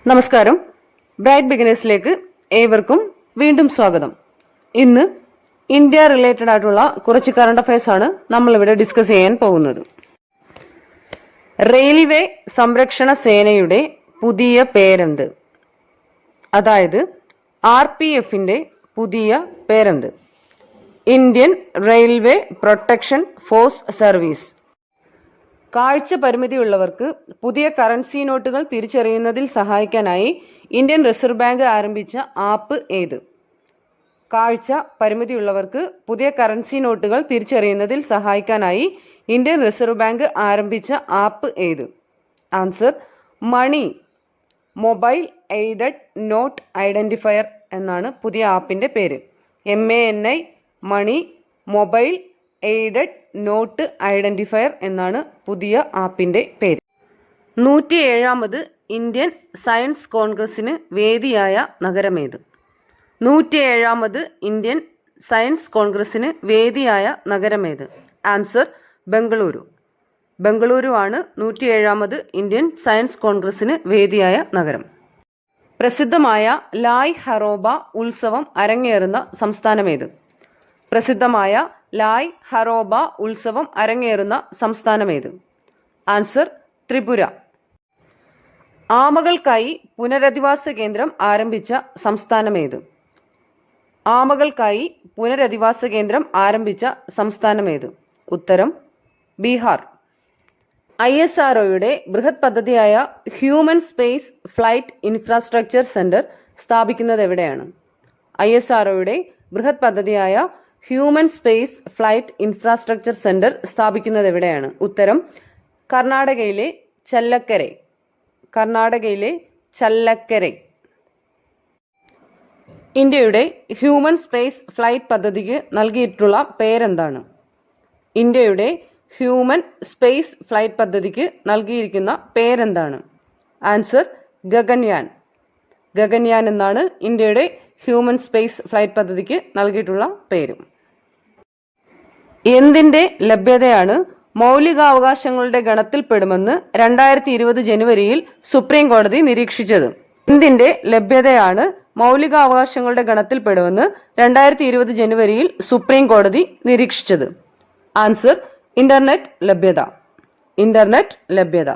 നമസ്കാരം. ബ്രൈറ്റ് ബിഗിനേഴ്സിലേക്ക് ഏവർക്കും വീണ്ടും സ്വാഗതം. ഇന്ന് ഇന്ത്യ റിലേറ്റഡ് ആയിട്ടുള്ള കുറച്ച് കറണ്ട് അഫയേഴ്സ് ആണ് നമ്മൾ ഇവിടെ ഡിസ്കസ് ചെയ്യാൻ പോകുന്നത്. റെയിൽവേ സംരക്ഷണ സേനയുടെ പുതിയ പേരെന്ത്? അതായത് RPFന്റെ പുതിയ പേരെന്ത്? Indian railway protection force service. കാഴ്ച പരിമിതിയുള്ളവർക്ക് പുതിയ കറൻസി നോട്ടുകൾ തിരിച്ചറിയുന്നതിൽ സഹായിക്കാനായി ഇന്ത്യൻ റിസർവ് ബാങ്ക് ആരംഭിച്ച ആപ്പ് ഏത്? കാഴ്ച പരിമിതിയുള്ളവർക്ക് പുതിയ കറൻസി നോട്ടുകൾ തിരിച്ചറിയുന്നതിൽ സഹായിക്കാനായി ഇന്ത്യൻ റിസർവ് ബാങ്ക് ആരംഭിച്ച ആപ്പ് ഏത്? Answer MANI. Mobile aided note identifier എന്നാണ് പുതിയ ആപ്പിന്റെ പേര്. MANI MANI mobile aided note identifier എന്നാണ് പുതിയ ആപ്പിന്റെ പേര്. 107ാമത് ഇന്ത്യൻ സയൻസ് കോൺഗ്രസിന് വേദിയായ നഗരമേത്? 107ാമത് ഇന്ത്യൻ സയൻസ് കോൺഗ്രസിന് വേദിയായ നഗരമേത്? ആൻസർ ബംഗളൂരു. ബംഗളൂരു ആണ് 107ാമത് ഇന്ത്യൻ സയൻസ് കോൺഗ്രസിന് വേദിയായ നഗരം. പ്രസിദ്ധമായ ലായ് ഹറോബ ഉത്സവം അരങ്ങേറുന്ന സംസ്ഥാനമേത്? പ്രസിദ്ധമായ ലായ് ഹറോബ ഉത്സവം അരങ്ങേറുന്ന സംസ്ഥാനമേത്? ആൻസർ ത്രിപുര. ആമകൾക്കായി പുനരധിവാസ കേന്ദ്രം ആരംഭിച്ച സംസ്ഥാനമേത്? ആമകൾക്കായി പുനരധിവാസ കേന്ദ്രം ആരംഭിച്ച സംസ്ഥാനമേത്? ഉത്തരം ബീഹാർ. ISROയുടെ ബൃഹത് പദ്ധതിയായ human space flight infrastructure centre സ്ഥാപിക്കുന്നത് എവിടെയാണ്? ISROയുടെ ബൃഹത് പദ്ധതിയായ human space flight infrastructure centre സ്ഥാപിക്കുന്നത് എവിടെയാണ്? ഉത്തരം കർണാടകയിലെ ചല്ലക്കരെ. കർണാടകയിലെ ചല്ലക്കരെ. ഇന്ത്യയുടെ ഹ്യൂമൻ സ്പേസ് ഫ്ലൈറ്റ് പദ്ധതിക്ക് നൽകിയിട്ടുള്ള പേരെന്താണ്? ഇന്ത്യയുടെ ഹ്യൂമൻ സ്പേസ് ഫ്ലൈറ്റ് പദ്ധതിക്ക് നൽകിയിരിക്കുന്ന പേരെന്താണ്? ആൻസർ ഗഗൻയാൻ. ഗഗൻയാൻ എന്നാണ് ഇന്ത്യയുടെ ഹ്യൂമൻ സ്പേസ് ഫ്ലൈറ്റ് പദ്ധതിക്ക് നൽകിയിട്ടുള്ള പേര്. എന്തിന്റെ ലഭ്യതയാണ് മൗലികാവകാശങ്ങളുടെ ഗണത്തിൽപ്പെടുമെന്ന് 2020 ജനുവരിയിൽ സുപ്രീം കോടതി നിരീക്ഷിച്ചത്? എന്തിന്റെ ലഭ്യതയാണ് മൗലികാവകാശങ്ങളുടെ ഗണത്തിൽപ്പെടുമെന്ന് 2020 ജനുവരിയിൽ സുപ്രീം കോടതി നിരീക്ഷിച്ചത്? ആൻസർ ഇന്റർനെറ്റ് ലഭ്യത. ഇന്റർനെറ്റ് ലഭ്യത.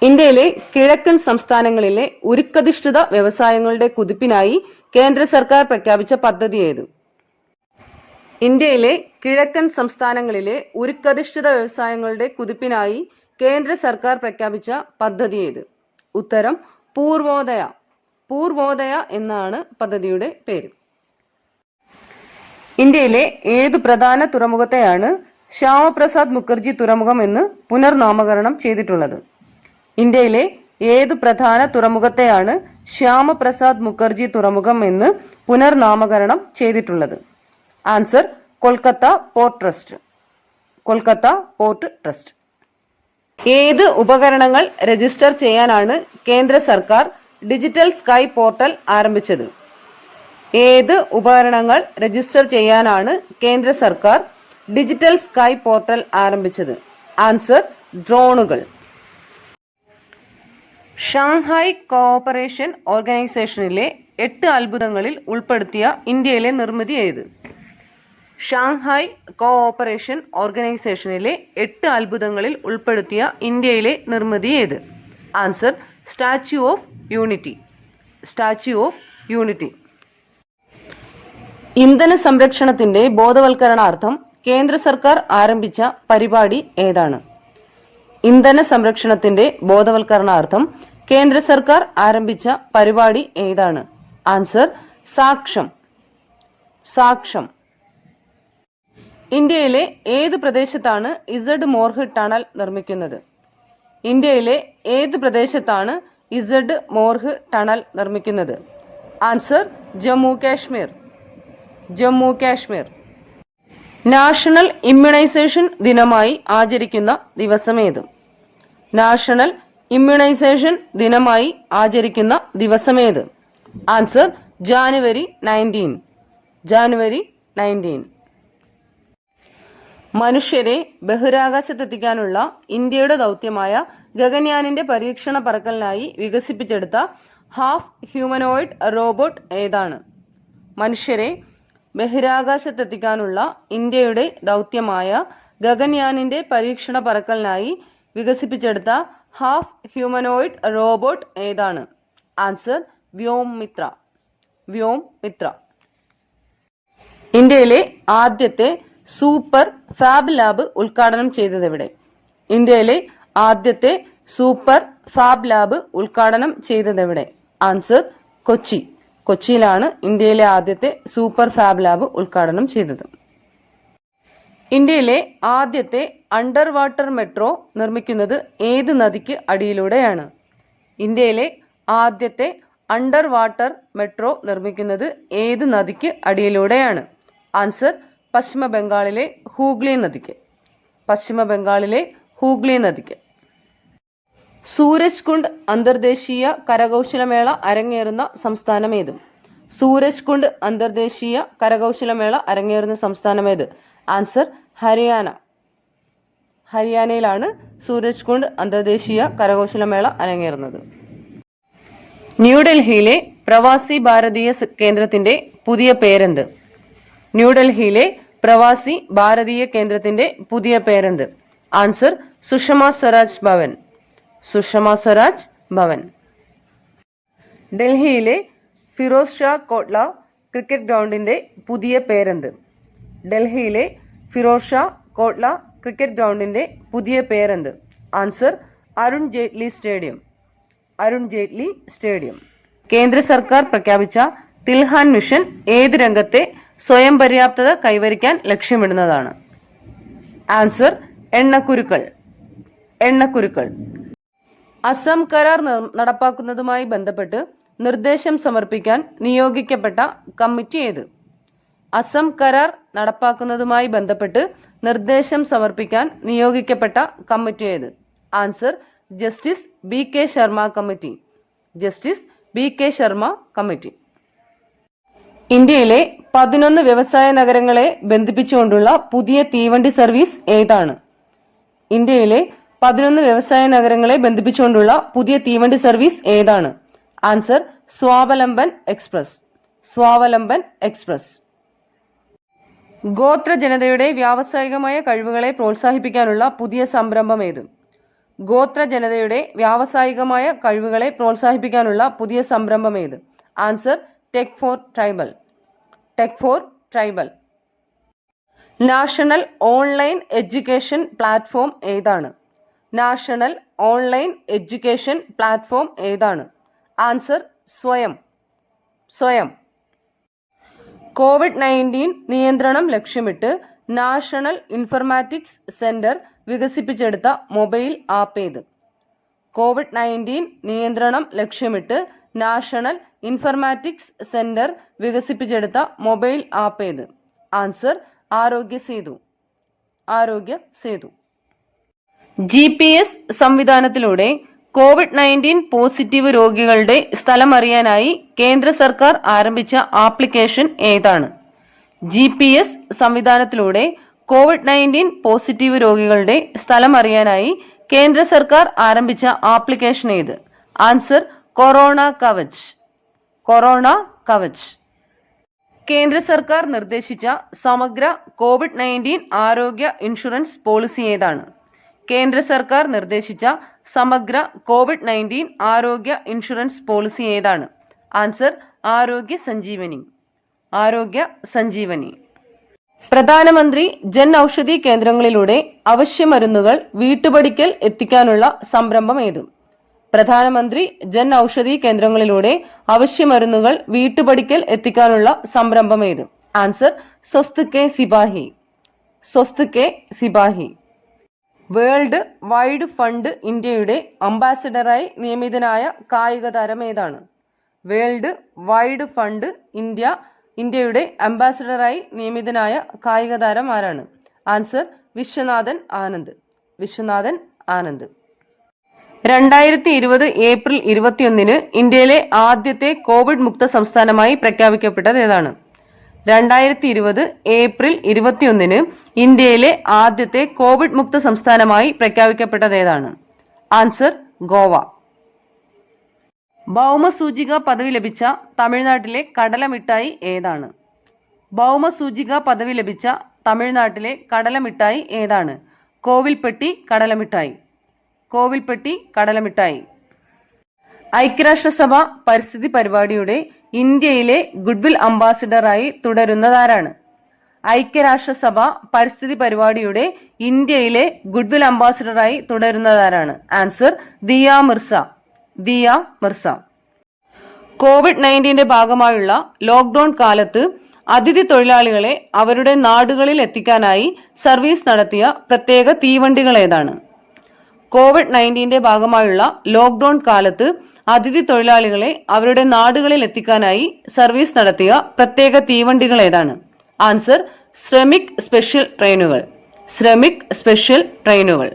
ഇന്ത്യയിലെ കിഴക്കൻ സംസ്ഥാനങ്ങളിലെ ഉരുക്കധിഷ്ഠിത വ്യവസായങ്ങളുടെ കുതിപ്പിനായി കേന്ദ്ര സർക്കാർ പ്രഖ്യാപിച്ച പദ്ധതി ഏത്? ഇന്ത്യയിലെ കിഴക്കൻ സംസ്ഥാനങ്ങളിലെ ഉരുക്കധിഷ്ഠിത വ്യവസായങ്ങളുടെ കുതിപ്പിനായി കേന്ദ്ര സർക്കാർ പ്രഖ്യാപിച്ച പദ്ധതി ഏത്? ഉത്തരം പൂർവോദയ. പൂർവോദയ എന്നാണ് പദ്ധതിയുടെ പേര്. ഇന്ത്യയിലെ ഏതു പ്രധാന തുറമുഖത്തെയാണ് ശ്യാമപ്രസാദ് മുഖർജി തുറമുഖം എന്ന് പുനർനാമകരണം ചെയ്തിട്ടുള്ളത്? ഇന്ത്യയിലെ ഏതു പ്രധാന തുറമുഖത്തെയാണ് ശ്യാമപ്രസാദ് മുഖർജി തുറമുഖം എന്ന് പുനർനാമകരണം ചെയ്തിട്ടുള്ളത്? Answer Kolkata port trust. Kolkata port trust. ഏത് ഉപകരണങ്ങൾ രജിസ്റ്റർ ചെയ്യാനാണ് കേന്ദ്ര സർക്കാർ ഡിജിറ്റൽ സ്കൈ പോർട്ടൽ ആരംഭിച്ചത്? ഏത് ഉപകരണങ്ങൾ രജിസ്റ്റർ ചെയ്യാനാണ് കേന്ദ്ര സർക്കാർ ഡിജിറ്റൽ സ്കൈ പോർട്ടൽ ആരംഭിച്ചത്? ആൻസർ ഡ്രോണുകൾ. ഷാങ്ഹായ് കോഓപ്പറേഷൻ ഓർഗനൈസേഷനിലെ 8 അത്ഭുതങ്ങളിൽ ഉൾപ്പെടുത്തിയ ഇന്ത്യയിലെ നിർമ്മിതി ഏത്? ഷാങ്ഹായ് കോഓപ്പറേഷൻ ഓർഗനൈസേഷനിലെ 8 അത്ഭുതങ്ങളിൽ ഉൾപ്പെടുത്തിയ ഇന്ത്യയിലെ നിർമ്മിതി ഏത്? Answer statue of unity. Statue of unity. ഇന്ധന സംരക്ഷണത്തിന്റെ ബോധവൽക്കരണാർത്ഥം കേന്ദ്ര സർക്കാർ ആരംഭിച്ച പരിപാടി ഏതാണ്? ഇന്ധന സംരക്ഷണത്തിന്റെ ബോധവൽക്കരണാർത്ഥം കേന്ദ്ര സർക്കാർ ആരംഭിച്ച പരിപാടി ഏതാണ്? ആൻസർ സാക്ഷം. സാക്ഷം. ഇന്ത്യയിലെ ഏത് പ്രദേശത്താണ് ഇസഡ് മോർഹ് ടണൽ നിർമ്മിക്കുന്നത്? ഇന്ത്യയിലെ ഏത് പ്രദേശത്താണ് ഇസഡ് മോർഹ് ടണൽ നിർമ്മിക്കുന്നത്? Answer Jammu Kashmir. Jammu Kashmir. National immunisation ദിനമായി ആചരിക്കുന്ന ദിവസമേത്? നാഷണൽ ഇമ്മ്യൂണൈസേഷൻ ദിനമായി ആചരിക്കുന്ന ദിവസമേത്? ആൻസർ ജാനുവരി 19. ജാനുവരി 19. മനുഷ്യരെ ബഹിരാകാശത്തെത്തിക്കാനുള്ള ഇന്ത്യയുടെ ദൗത്യമായ ഗഗൻയാനിന്റെ പരീക്ഷണ പറക്കലിനായി വികസിപ്പിച്ചെടുത്ത ഹാഫ് ഹ്യൂമനോയിഡ് റോബോട്ട് ഏതാണ്? മനുഷ്യരെ ബഹിരാകാശത്തെത്തിക്കാനുള്ള ഇന്ത്യയുടെ ദൗത്യമായ ഗഗൻയാനിന്റെ പരീക്ഷണ പറക്കലിനായി വികസിപ്പിച്ചെടുത്ത ഹാഫ് ഹ്യൂമനോയിഡ് റോബോട്ട് ഏതാണ്? ആൻസർ വ്യോംമിത്ര. വ്യോംമിത്ര. ഇന്ത്യയിലെ ആദ്യത്തെ സൂപ്പർ ഫാബ് ലാബ് ഉദ്ഘാടനം ചെയ്തതെവിടെ? ഇന്ത്യയിലെ ആദ്യത്തെ സൂപ്പർ ഫാബ് ലാബ് ഉദ്ഘാടനം ചെയ്തതെവിടെ? ആൻസർ കൊച്ചി. കൊച്ചിയിലാണ് ഇന്ത്യയിലെ ആദ്യത്തെ സൂപ്പർ ഫാബ് ലാബ് ഉദ്ഘാടനം ചെയ്തത്. ഇന്ത്യയിലെ ആദ്യത്തെ അണ്ടർ വാട്ടർ മെട്രോ നിർമ്മിക്കുന്നത് ഏത് നദിക്ക് അടിയിലൂടെയാണ്? ഇന്ത്യയിലെ ആദ്യത്തെ അണ്ടർ വാട്ടർ മെട്രോ നിർമ്മിക്കുന്നത് ഏത് നദിക്ക് അടിയിലൂടെയാണ്? ആൻസർ പശ്ചിമ ബംഗാളിലെ ഹൂഗ്ലി നദിക്ക്. പശ്ചിമ ബംഗാളിലെ ഹൂഗ്ലി നദിക്ക്. സൂരജ് കുണ്ട് അന്തർദേശീയ കരകൗശലമേള അരങ്ങേറുന്ന സംസ്ഥാനം ഏത്? സൂരജ് കുണ്ട് അന്തർദേശീയ കരകൗശലമേള അരങ്ങേറുന്ന സംസ്ഥാനം ഏത്? ആൻസർ ഹരിയാന. ഹരിയാനയിലാണ് സൂരജ് കുണ്ട് അന്തർദേശീയ കരകൗശലമേള അരങ്ങേറുന്നത്. ന്യൂഡൽഹിയിലെ പ്രവാസി ഭാരതീയ കേന്ദ്രത്തിന്റെ പുതിയ പേരെന്ത്? ന്യൂഡൽഹിയിലെ പ്രവാസി ഭാരതീയ കേന്ദ്രത്തിന്റെ പുതിയ പേരെന്ത്? ആൻസർ സുഷമ സ്വരാജ് ഭവൻ. സുഷമ സ്വരാജ് ഭവൻ. ഡൽഹിയിലെ ഫിറോസ് ഷാ കോട്ല ക്രിക്കറ്റ് ഗ്രൗണ്ടിന്റെ പുതിയ പേരെന്ത്? ഡൽഹിയിലെ ഫിറോസ് ഷാ കോട്ല ക്രിക്കറ്റ് ഗ്രൗണ്ടിന്റെ പുതിയ പേരെന്ത്? Answer Arun Jaitley stadium. Arun Jaitley stadium. കേന്ദ്ര സർക്കാർ പ്രഖ്യാപിച്ച തിൽഹാൻ മിഷൻ ഏത് രംഗത്തെ സ്വയം പര്യാപ്തത കൈവരിക്കാൻ ലക്ഷ്യമിടുന്നതാണ്? ആൻസർ എണ്ണക്കുരുക്കൾ. എണ്ണക്കുരുക്കൾ. അസം കരാർ നടപ്പാക്കുന്നതുമായി ബന്ധപ്പെട്ട് നിർദ്ദേശം സമർപ്പിക്കാൻ നിയോഗിക്കപ്പെട്ട കമ്മിറ്റി ഏത്? അസം കരാർ നടപ്പാക്കുന്നതുമായി ബന്ധപ്പെട്ട് നിർദ്ദേശം സമർപ്പിക്കാൻ നിയോഗിക്കപ്പെട്ട കമ്മിറ്റി ഏത്? Answer justice B K Sharma committee. Justice B K Sharma committee. ഇന്ത്യയിലെ 11 വ്യവസായ നഗരങ്ങളെ ബന്ധിപ്പിച്ചുകൊണ്ടുള്ള പുതിയ തീവണ്ടി സർവീസ് ഏതാണ്? ഇന്ത്യയിലെ 11 വ്യവസായ നഗരങ്ങളെ ബന്ധിപ്പിച്ചുകൊണ്ടുള്ള പുതിയ തീവണ്ടി സർവീസ് ഏതാണ്? Answer Swavalamban express. Swavalamban express. ഗോത്ര ജനതയുടെ വ്യാവസായികമായ കഴിവുകളെ പ്രോത്സാഹിപ്പിക്കാനുള്ള പുതിയ സംരംഭം ഏത്? ഗോത്ര ജനതയുടെ വ്യാവസായികമായ കഴിവുകളെ പ്രോത്സാഹിപ്പിക്കാനുള്ള പുതിയ സംരംഭം ഏത്? Answer tech four tribal. Tech four tribal. National online education platform ഏതാണ്? നാഷണൽ ഓൺലൈൻ എഡ്യൂക്കേഷൻ പ്ലാറ്റ്ഫോം ഏതാണ്? ആൻസർ സ്വയം. സ്വയം. COVID-19 നിയന്ത്രണം ലക്ഷ്യമിട്ട് നാഷണൽ ഇൻഫർമാറ്റിക്സ് സെന്റർ വികസിപ്പിച്ചെടുത്ത മൊബൈൽ ആപ്പ് ഏത്? COVID-19 നിയന്ത്രണം ലക്ഷ്യമിട്ട് നാഷണൽ ഇൻഫർമാറ്റിക്സ് സെന്റർ വികസിപ്പിച്ചെടുത്ത മൊബൈൽ ആപ്പ് ഏത്? ആൻസർ ആരോഗ്യ സേതു. ആരോഗ്യ സേതു. GPS സംവിധാനത്തിലൂടെ COVID-19 പോസിറ്റീവ് രോഗികളുടെ സ്ഥലം അറിയാനായി കേന്ദ്ര സർക്കാർ ആരംഭിച്ച ആപ്ലിക്കേഷൻ ഏതാണ്? GPS സംവിധാനത്തിലൂടെ COVID-19 പോസിറ്റീവ് രോഗികളുടെ സ്ഥലം അറിയാനായി കേന്ദ്ര സർക്കാർ ആരംഭിച്ച ആപ്ലിക്കേഷൻ ഏത്? Answer corona Kavach. Corona Kavach. കേന്ദ്ര സർക്കാർ നിർദ്ദേശിച്ച സമഗ്ര COVID-19 ആരോഗ്യ ഇൻഷുറൻസ് പോളിസി ഏതാണ്? കേന്ദ്ര സർക്കാർ നിർദ്ദേശിച്ച സമഗ്ര COVID-19 ആരോഗ്യ ഇൻഷുറൻസ് പോളിസി ഏതാണ്? ആൻസർ ആരോഗ്യ സഞ്ജീവനി. ആരോഗ്യ സഞ്ജീവനി. പ്രധാനമന്ത്രി ജൻ ഔഷധി കേന്ദ്രങ്ങളിലൂടെ അവശ്യ മരുന്നുകൾ വീട്ടുപടിക്കൽ എത്തിക്കാനുള്ള സംരംഭം ഏത്? പ്രധാനമന്ത്രി ജൻ ഔഷധി കേന്ദ്രങ്ങളിലൂടെ അവശ്യ മരുന്നുകൾ വീട്ടുപടിക്കൽ എത്തിക്കാനുള്ള സംരംഭം ഏത്? Answer Swasth ke Sipahi. Swasth ke Sipahi. World wide fund ഇന്ത്യയുടെ അംബാസിഡറായി നിയമിതനായ കായിക താരം ഏതാണ്? വേൾഡ് വൈഡ് ഫണ്ട് ഇന്ത്യയുടെ അംബാസിഡറായി നിയമിതനായ കായിക താരം ആരാണ്? ആൻസർ വിശ്വനാഥൻ ആനന്ദ്. വിശ്വനാഥൻ ആനന്ദ്. 2020 ഏപ്രിൽ 21 ഇന്ത്യയിലെ ആദ്യത്തെ കോവിഡ് മുക്ത സംസ്ഥാനമായി പ്രഖ്യാപിക്കപ്പെട്ടത് ഏതാണ്? 2020 ഏപ്രിൽ 21 ഇന്ത്യയിലെ ആദ്യത്തെ കോവിഡ് മുക്ത സംസ്ഥാനമായി പ്രഖ്യാപിക്കപ്പെട്ടത് ഏതാണ്? ആൻസർ ഗോവ. ഭൗമസൂചിക പദവി ലഭിച്ച തമിഴ്നാട്ടിലെ കടലമിഠായി ഏതാണ്? ഭൗമസൂചിക പദവി ലഭിച്ച തമിഴ്നാട്ടിലെ കടലമിഠായി ഏതാണ്? കോവിൽപ്പെട്ടി കടലമിഠായി. കോവിൽപ്പെട്ടി കടലമിഠായി. ഐക്യരാഷ്ട്രസഭ പരിസ്ഥിതി പരിപാടിയുടെ ഇന്ത്യയിലെ ഗുഡ്വിൽ അംബാസിഡറായി തുടരുന്നതാരാണ്? ഐക്യരാഷ്ട്രസഭ പരിസ്ഥിതി പരിപാടിയുടെ ഇന്ത്യയിലെ ഗുഡ്വിൽ അംബാസിഡറായി തുടരുന്നതാരാണ്? ആൻസർ ദിയ മിർസ. ദിയ മിർസ. കോവിഡ്-19 ഭാഗമായുള്ള ലോക്ക്ഡൌൺ കാലത്ത് അതിഥി തൊഴിലാളികളെ അവരുടെ നാടുകളിൽ എത്തിക്കാനായി സർവീസ് നടത്തിയ പ്രത്യേക തീവണ്ടികൾ ഏതാണ്? കോവിഡ്-19 ഭാഗമായുള്ള ലോക്ക്ഡൌൺ കാലത്ത് അതിഥി തൊഴിലാളികളെ അവരുടെ നാടുകളിൽ എത്തിക്കാനായി സർവീസ് നടത്തിയ പ്രത്യേക തീവണ്ടികൾ ഏതാണ്? ആൻസർ ശ്രമിക് സ്പെഷ്യൽ ട്രെയിനുകൾ. ശ്രമിക് സ്പെഷ്യൽ ട്രെയിനുകൾ.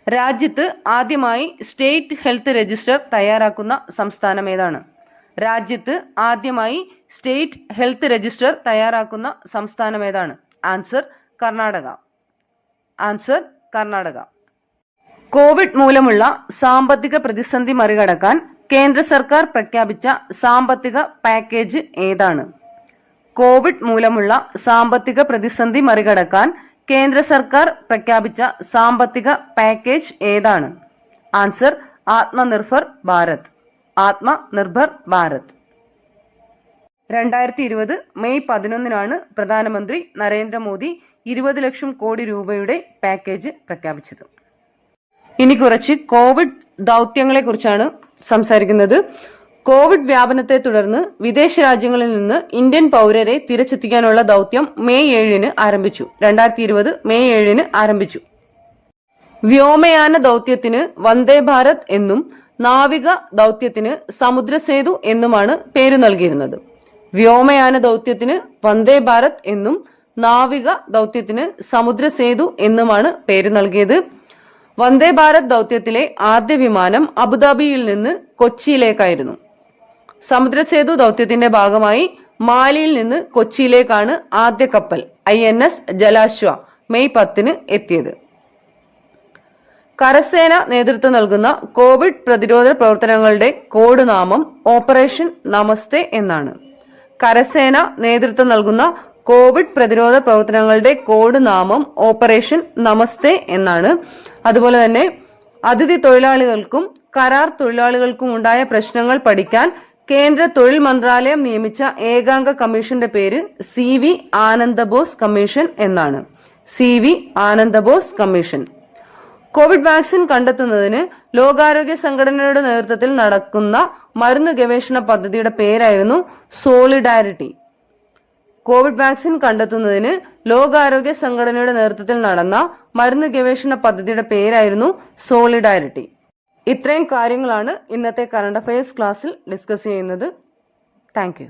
രാജ്യത്ത് ആദ്യമായി സ്റ്റേറ്റ് ഹെൽത്ത് രജിസ്റ്റർ തയ്യാറാക്കുന്ന സംസ്ഥാനം ഏതാണ്? രാജ്യത്ത് ആദ്യമായി സ്റ്റേറ്റ് ഹെൽത്ത് രജിസ്റ്റർ തയ്യാറാക്കുന്ന സംസ്ഥാനം ഏതാണ്? Answer Karnataka. Answer Karnataka. Covid മൂലമുള്ള സാമ്പത്തിക പ്രതിസന്ധി മറികടക്കാൻ കേന്ദ്ര സർക്കാർ പ്രഖ്യാപിച്ച സാമ്പത്തിക പാക്കേജ് ഏതാണ്? കോവിഡ് മൂലമുള്ള സാമ്പത്തിക പ്രതിസന്ധി മറികടക്കാൻ കേന്ദ്ര സർക്കാർ പ്രഖ്യാപിച്ച സാമ്പത്തിക പാക്കേജ് ഏതാണ്? ആൻസർ ആത്മനിർഭർ ഭാരത്. ആത്മനിർഭർ ഭാരത്. 2020 മെയ് 11 പ്രധാനമന്ത്രി നരേന്ദ്രമോദി 20 ലക്ഷം കോടി രൂപയുടെ പാക്കേജ് പ്രഖ്യാപിച്ചത്. ഇനി കുറച്ച് കോവിഡ് ദൗത്യങ്ങളെ കുറിച്ചാണ് സംസാരിക്കുന്നത്. കോവിഡ് വ്യാപനത്തെ തുടർന്ന് വിദേശ രാജ്യങ്ങളിൽ നിന്ന് ഇന്ത്യൻ പൗരരെ തിരിച്ചെത്തിക്കാനുള്ള ദൗത്യം മെയ് 7 ആരംഭിച്ചു. 2020 മെയ് 7 ആരംഭിച്ചു. വ്യോമയാന ദൗത്യത്തിന് വന്ദേ ഭാരത് എന്നും നാവിക ദൗത്യത്തിന് സമുദ്രസേതു എന്നുമാണ് പേരു നൽകിയിരുന്നത്. വ്യോമയാന ദൗത്യത്തിന് വന്ദേ ഭാരത് എന്നും നാവിക ദൗത്യത്തിന് സമുദ്രസേതു എന്നുമാണ് പേരു നൽകിയത്. വന്ദേ ഭാരത് ദൗത്യത്തിലെ ആദ്യ വിമാനം അബുദാബിയിൽ നിന്ന് കൊച്ചിയിലേക്കായിരുന്നു. സമുദ്രസേതു ദൗത്യത്തിന്റെ ഭാഗമായി മാലിയിൽ നിന്ന് കൊച്ചിയിലേക്കാണ് ആദ്യ കപ്പൽ INS ജലാശ്വ മെയ് 10 എത്തിയത്. കരസേന നേതൃത്വം നൽകുന്ന കോവിഡ് പ്രതിരോധ പ്രവർത്തനങ്ങളുടെ കോഡ് നാമം ഓപ്പറേഷൻ നമസ്തേ എന്നാണ്. കരസേന നേതൃത്വം നൽകുന്ന കോവിഡ് പ്രതിരോധ പ്രവർത്തനങ്ങളുടെ കോഡ് നാമം ഓപ്പറേഷൻ നമസ്തേ എന്നാണ്. അതുപോലെ തന്നെ അതിഥി തൊഴിലാളികൾക്കും കരാർ തൊഴിലാളികൾക്കും ഉണ്ടായ പ്രശ്നങ്ങൾ പഠിക്കാൻ കേന്ദ്ര തൊഴിൽ മന്ത്രാലയം നിയമിച്ച ഏകാംഗ കമ്മീഷന്റെ പേര് CV ആനന്ദബോസ് കമ്മീഷൻ എന്നാണ്. CV Ananda Bose commission. Covid vaccine കണ്ടെത്തുന്നതിന് ലോകാരോഗ്യ സംഘടനയുടെ നേതൃത്വത്തിൽ നടക്കുന്ന മരുന്ന് ഗവേഷണ പദ്ധതിയുടെ പേരായിരുന്നു സോളിഡാരിറ്റി. കോവിഡ് വാക്സിൻ കണ്ടെത്തുന്നതിന് ലോകാരോഗ്യ സംഘടനയുടെ നേതൃത്വത്തിൽ നടന്ന മരുന്ന് ഗവേഷണ പദ്ധതിയുടെ പേരായിരുന്നു സോളിഡാരിറ്റി. ഇത്രയും കാര്യങ്ങളാണ് ഇന്നത്തെ കറണ്ട് അഫയേഴ്സ് ക്ലാസ്സിൽ ഡിസ്കസ് ചെയ്യുന്നത്. Thank you.